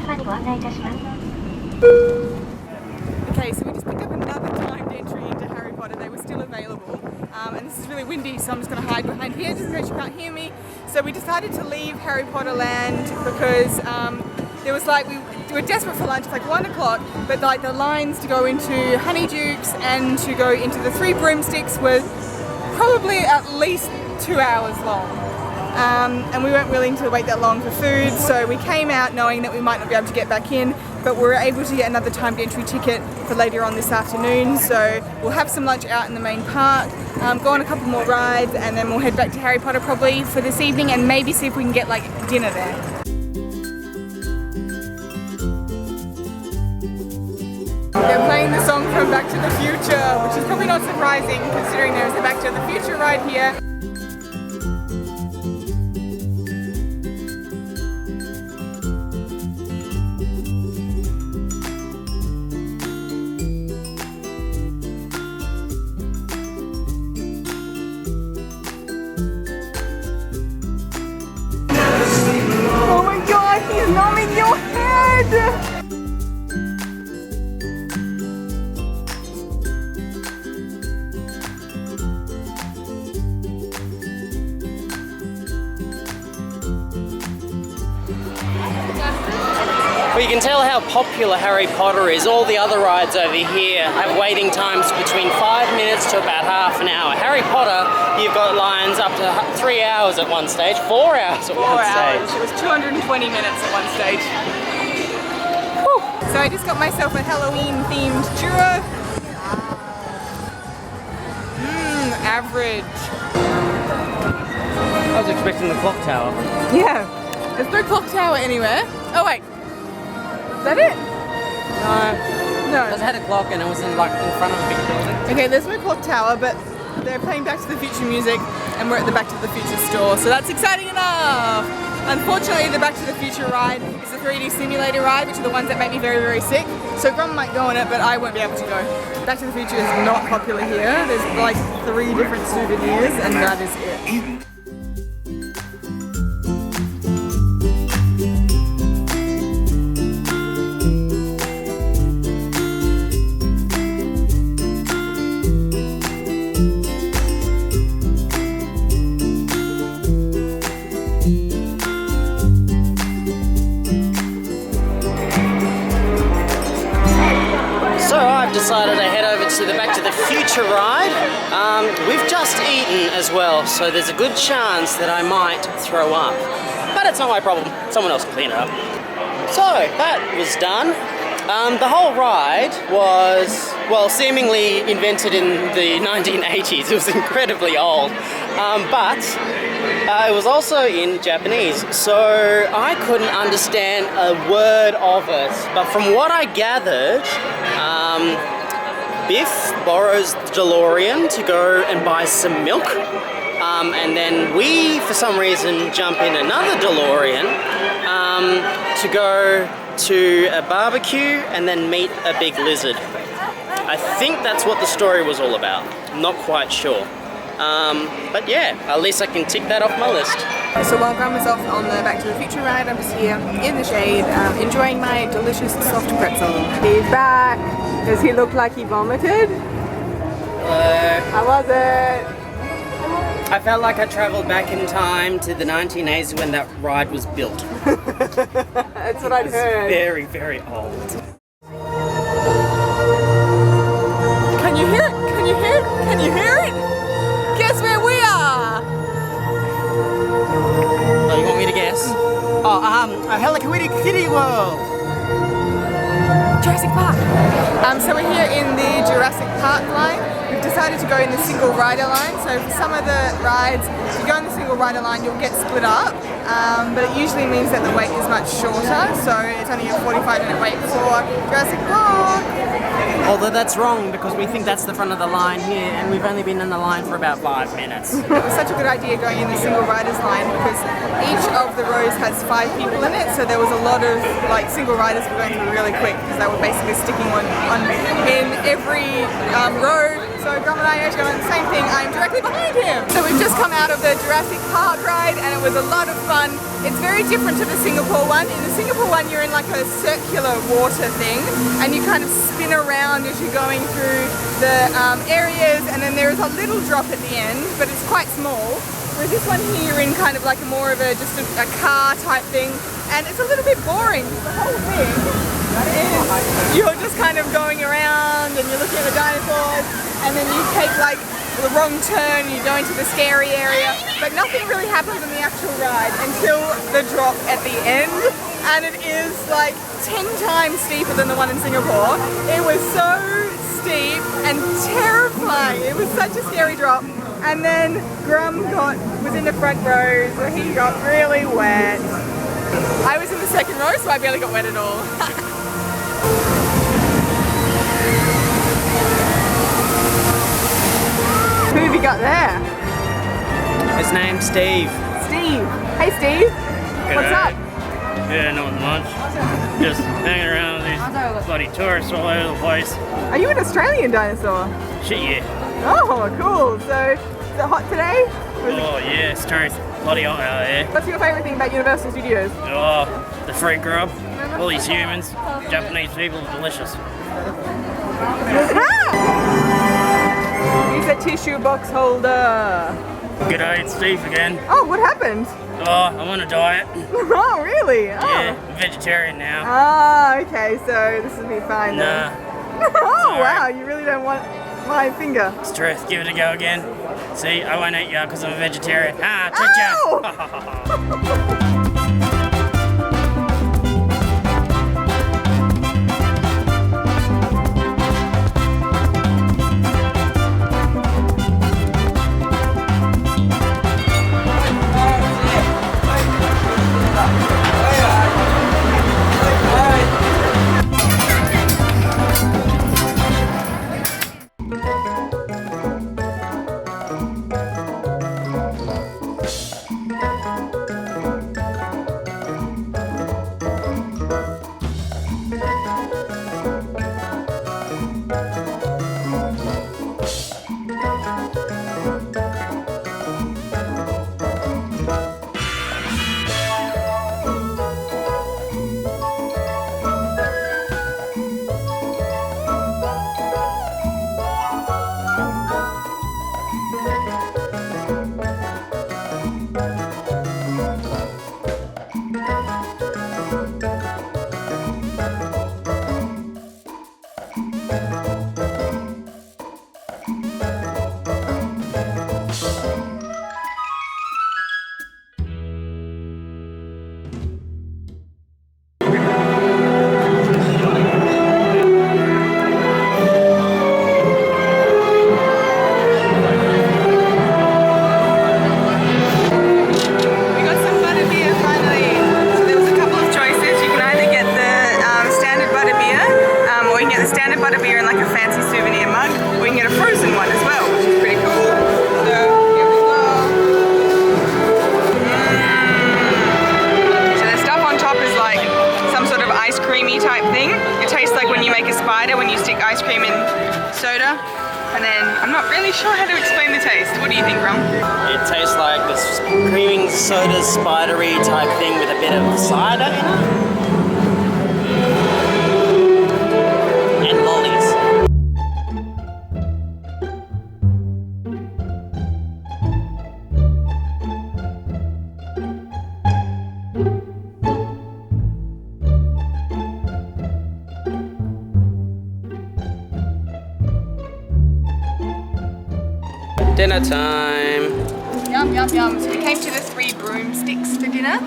Okay, so we just picked up another timed entry into Harry Potter. They were still available, and this is really windy, so I'm just going to hide behind here just in case you can't hear me. So we decided to leave Harry Potter Land because there was like, we were desperate for lunch. It's like 1 o'clock, but like the lines to go into Honeydukes and to go into the Three Broomsticks were probably at least 2 hours long. And we weren't willing to wait that long for food, so we came out knowing that we might not be able to get back in, but we were able to get another timed entry ticket for later on this afternoon, so we'll have some lunch out in the main park, go on a couple more rides, and then we'll head back to Harry Potter probably for this evening and maybe see if we can get like dinner there. They're playing the song from Back to the Future, which is probably not surprising considering there's a Back to the Future ride here. Oh my god, he's numbing your head! Well, you can tell how popular Harry Potter is. All the other rides over here have waiting times between 5 minutes to about half an hour. Harry Potter, you've got lines up to 3 hours at one stage, 4 hours at one stage. It was 220 minutes at one stage. Whew. So I just got myself a Halloween-themed churro. Average. I was expecting the clock tower. Yeah. There's no clock tower anywhere. Oh wait. Is that it? No. It had a clock and it was in front of a big building. Okay, there's no clock tower, but they're playing Back to the Future music and we're at the Back to the Future store, so that's exciting enough! Unfortunately, the Back to the Future ride is a 3D simulator ride, which are the ones that make me very, very sick. So Grum might go on it, but I won't be able to go. Back to the Future is not popular here. There's like 3 different souvenirs and that is it. Decided to head over to the Back to the Future ride. We've just eaten as well, so there's a good chance that I might throw up. But it's not my problem, someone else can clean it up. So, that was done. The whole ride was, well, seemingly invented in the 1980s. It was incredibly old. But it was also in Japanese, so I couldn't understand a word of it. But from what I gathered, Biff borrows the DeLorean to go and buy some milk, and then we, for some reason, jump in another DeLorean to go to a barbecue and then meet a big lizard. I think that's what the story was all about. I'm not quite sure. But yeah, at least I can tick that off my list. So while Grandma's off on the Back to the Future ride, I'm just here in the shade, enjoying my delicious soft pretzel. He's back. Does he look like he vomited? How was it? I felt like I travelled back in time to the 1980s when that ride was built. That's what I'd heard. Very, very old. Can you hear it? Can you hear it? Can you hear it? Guess where we are? Oh, you want me to guess? Oh, a Hello Kitty World. Jurassic Park. So we're here in the Jurassic Park line. We've decided to go in the single rider line. So for some of the rides, if you go in the single rider line, you'll get split up. But it usually means that the wait is much shorter. So it's only a 45-minute wait for Jurassic Park. Although that's wrong because we think that's the front of the line here and we've only been in the line for about 5 minutes. It was such a good idea going in the single riders line because each of the rows has 5 people in it, so there was a lot of like single riders were going through really quick because they were basically sticking one in every row So Grum and I are going the same thing. I'm directly behind him. So we've just come out of the Jurassic Park ride and it was a lot of fun. It's very different to the Singapore one. In the Singapore one you're in like a circular water thing and you kind of spin around as you're going through the areas, and then there is a little drop at the end, but it's quite small. Whereas this one here you're in kind of like more of just a car type thing, and it's a little bit boring. The whole thing is you're just kind of going around and you're looking at the dinosaurs, and then you take like the wrong turn and you go into the scary area, but nothing really happens in the actual ride until the drop at the end, and it is like 10 times steeper than the one in Singapore. It was so steep and terrifying. It was such a scary drop. And then Grum was in the front row, so he got really wet. I was in the second row, so I barely got wet at all. Who have you got there? His name's Steve. Steve. Hey Steve. What's up? Yeah, not much. Just hanging around with these bloody tourists all over the place. Are you an Australian dinosaur? Shit, yeah. Oh, cool. So, is it hot today? Oh, yeah, it's true. Bloody hot out there. What's your favourite thing about Universal Studios? Oh, the free grub. All these humans, Japanese people are delicious. Use a tissue box holder. G'day, it's Steve again. Oh, what happened? Oh, I'm on a diet. Oh, really? Oh. Yeah, I'm vegetarian now. Ah, okay, so this will be fine then. Nah, Oh, wow, you really don't want my finger. it's truth. Give it a go again. See, I won't eat you because I'm a vegetarian. Ah, cha-cha. And then I'm not really sure how to explain the taste. What do you think, Ron? It tastes like this creaming soda spidery type thing with a bit of cider in it. And lollies. Dinner time. Yum, yum, yum. So we came to the 3 broomsticks for dinner,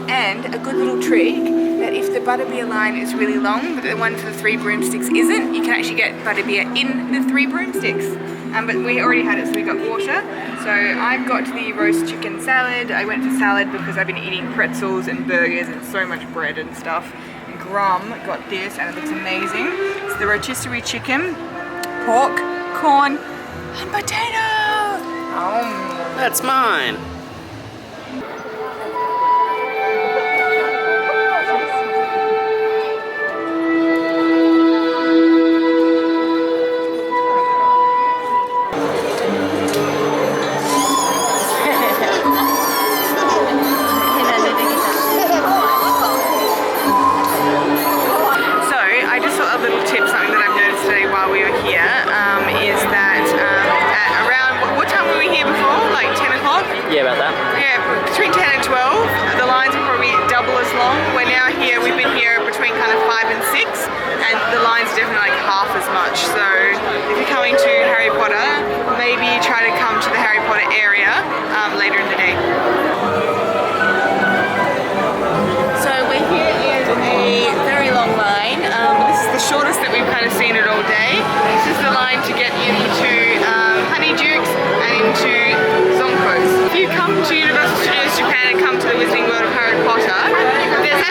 and a good little trick that if the butterbeer line is really long, but the one for the 3 broomsticks isn't, you can actually get butterbeer in the 3 broomsticks. But we already had it, so we got water. So I've got the roast chicken salad. I went for salad because I've been eating pretzels and burgers and so much bread and stuff. And Grum got this, and it looks amazing. It's the rotisserie chicken, pork, corn, and potatoes. That's mine.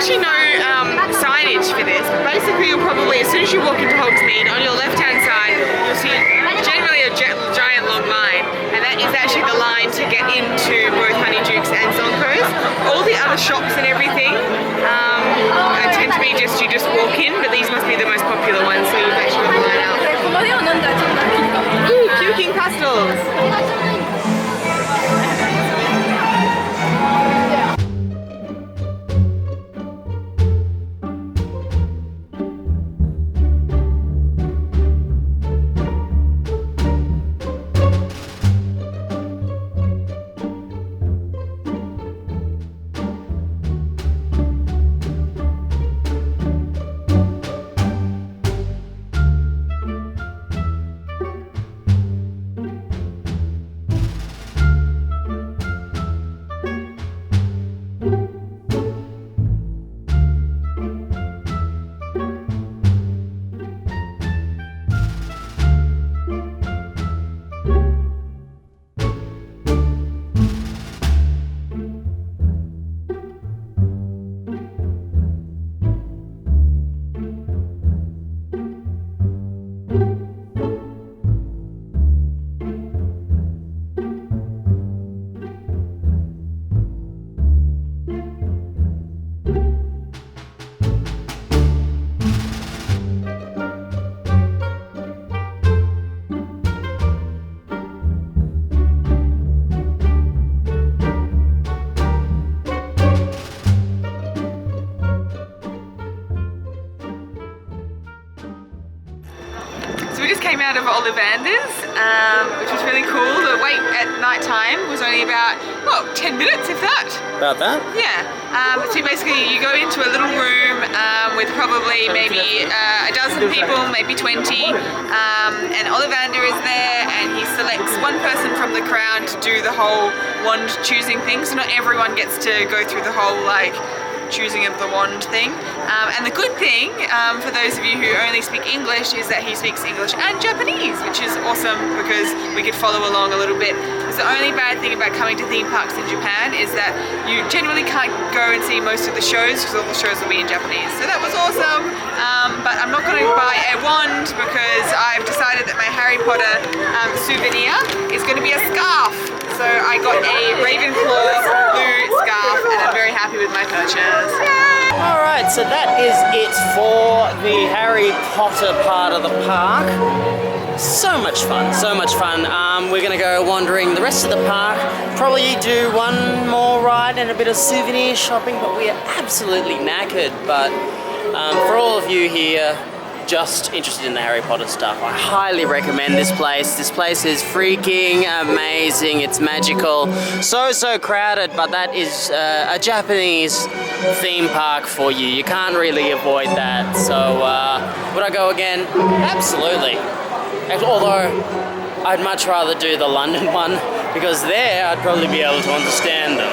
actually no signage for this, but basically you'll probably, as soon as you walk into Hogsmeade, on your left-hand side, you'll see generally a giant long line, and that is actually the line to get into both Honeydukes and Zonko's. All the other shops and everything tend to be just, you just walk in, but these must be the most popular ones, so you've actually got the line out. Ooh, puking pastels! Came out of Ollivander's, which was really cool. The wait at night time was only about, well, 10 minutes, if that. About that? Yeah. So basically you go into a little room with probably maybe a dozen people, maybe 20, and Ollivander is there, and he selects one person from the crowd to do the whole wand choosing thing. So not everyone gets to go through the whole like choosing of the wand thing. And the good thing, for those of you who only speak English, is that he speaks English and Japanese, which is awesome because we could follow along a little bit. Because the only bad thing about coming to theme parks in Japan is that you generally can't go and see most of the shows because all the shows will be in Japanese. So that was awesome, but I'm not going to buy a wand because I've decided that my Harry Potter souvenir is going to be a scarf. So I got a Ravenclaw blue scarf and I'm very happy with my purchase. Yay! Alright, so that is it for the Harry Potter part of the park. So much fun, so much fun. We're going to go wandering the rest of the park, probably do one more ride and a bit of souvenir shopping, but we are absolutely knackered. But for all of you here just interested in the Harry Potter stuff, I highly recommend this place. This place is freaking amazing. It's magical. So crowded, but that is a Japanese theme park for you. You can't really avoid that. So would I go again? Absolutely. Although I'd much rather do the London one because there I'd probably be able to understand them.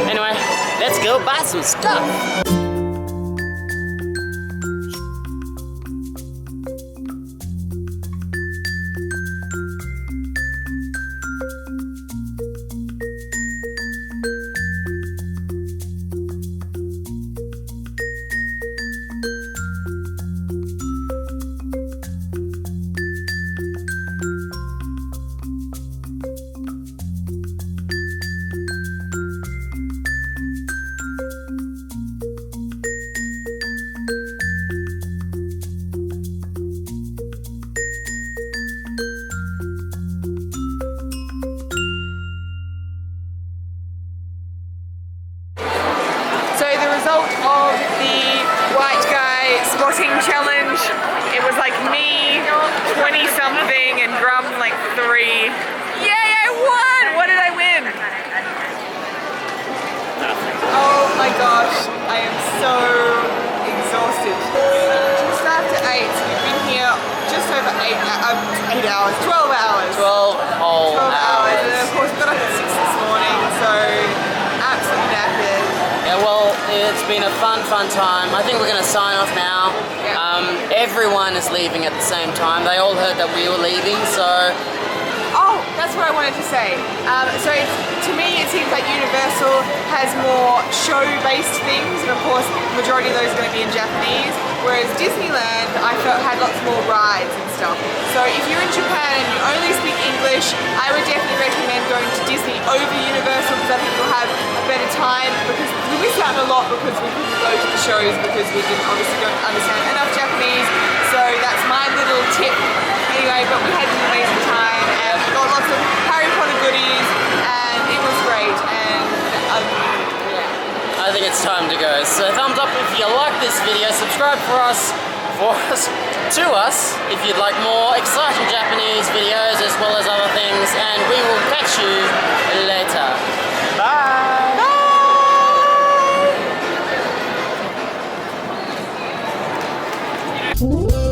Anyway, let's go buy some stuff. Challenge. It was like me, 20 something, and Grum like 3. Yay, I won! What did I win? Oh my gosh, I am so exhausted. Just after 8, we've been here just over 8 hours, 12 hours. 12 whole hours. And of course we got up at 6 this morning, so absolutely knackered. Yeah, well, it's been a fun time. I think we're going to sign off now. Yeah. Everyone is leaving at the same time. They all heard that we were leaving, so... Oh, that's what I wanted to say. To me, it seems like Universal has more show-based things, and of course, the majority of those are going to be in Japanese. Whereas Disneyland, I felt had lots more rides and stuff. So if you're in Japan and you only speak English, I would definitely recommend going to Disney over Universal because I think you'll have a better time. Because we missed out a lot because we couldn't go to the shows because we obviously don't understand enough Japanese. So that's my little tip. Anyway, but we had an amazing time and got lots of Harry Potter goodies and it was great and yeah. I think it's time to go. So thumbs up if you like this video, subscribe to us if you'd like more exciting Japanese videos as well as other things, and we will catch you later. Bye! Bye!